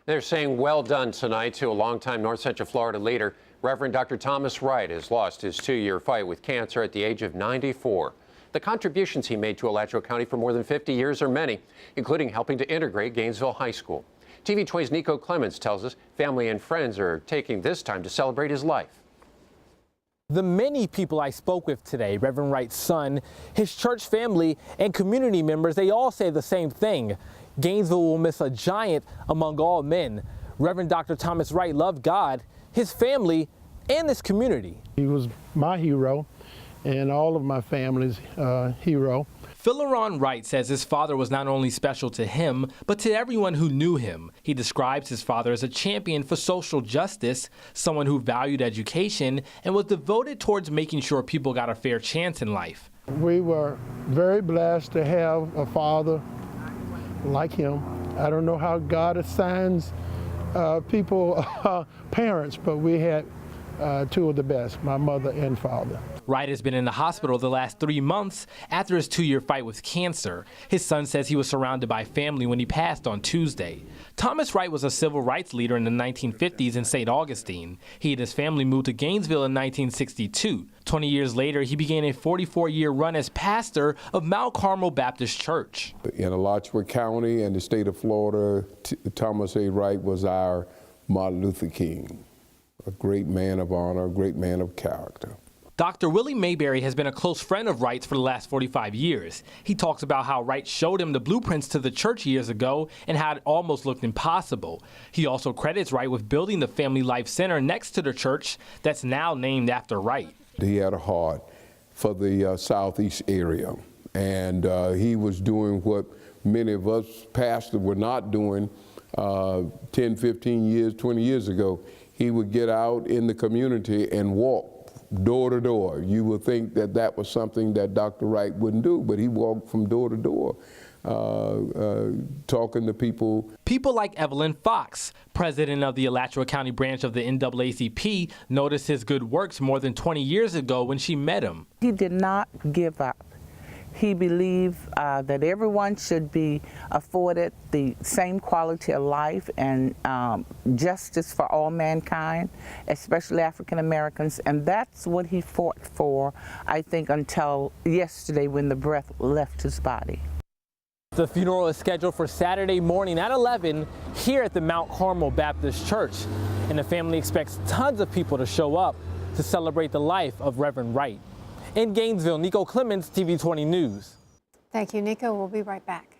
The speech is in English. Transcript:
They're saying well done tonight to a longtime North Central Florida leader. Reverend Dr. Thomas Wright has lost his 2-year fight with cancer at the age of 94. The contributions he made to Alachua County for more than 50 years are many, including helping to integrate Gainesville High School. TV 20's Nico Clements tells us family and friends are taking this time to celebrate his life. The many people I spoke with today, Reverend Wright's son, his church family, and community members, they all say the same thing. Gainesville will miss a giant among all men. Reverend Dr. Thomas Wright loved God, his family, and this community. He was my hero and all of my family's hero. Phileron Wright says his father was not only special to him, but to everyone who knew him. He describes his father as a champion for social justice, someone who valued education, and was devoted towards making sure people got a fair chance in life. We were very blessed to have a father like him. I don't know how God assigns people parents, but we had two of the best, my mother and father. Wright has been in the hospital the last 3 months after his 2-year fight with cancer. His son says he was surrounded by family when he passed on Tuesday. Thomas Wright was a civil rights leader in the 1950s in St. Augustine. He and his family moved to Gainesville in 1962. 20 years later, he began a 44-year run as pastor of Mount Carmel Baptist Church. In Alachua County and the state of Florida, Thomas A. Wright was our Martin Luther King, a great man of honor, a great man of character. Dr. Willie Mayberry has been a close friend of Wright's for the last 45 years. He talks about how Wright showed him the blueprints to the church years ago and how it almost looked impossible. He also credits Wright with building the Family Life Center next to the church that's now named after Wright. He had a heart for the southeast area, and he was doing what many of us pastors were not doing 10, 15 years, 20 years ago. He would get out in the community and walk door to door. You would think that that was something that Dr. Wright wouldn't do, but he walked from door to door, talking to people. People like Evelyn Fox, president of the Alachua County branch of the NAACP, noticed his good works more than 20 years ago when she met him. He did not give up. He believed that everyone should be afforded the same quality of life and justice for all mankind, especially African Americans, and that's what he fought for, I think, until yesterday when the breath left his body. The funeral is scheduled for Saturday morning at 11 here at the Mount Carmel Baptist Church, and the family expects tons of people to show up to celebrate the life of Reverend Wright. In Gainesville, Nico Clements, TV 20 News. Thank you, Nico. We'll be right back.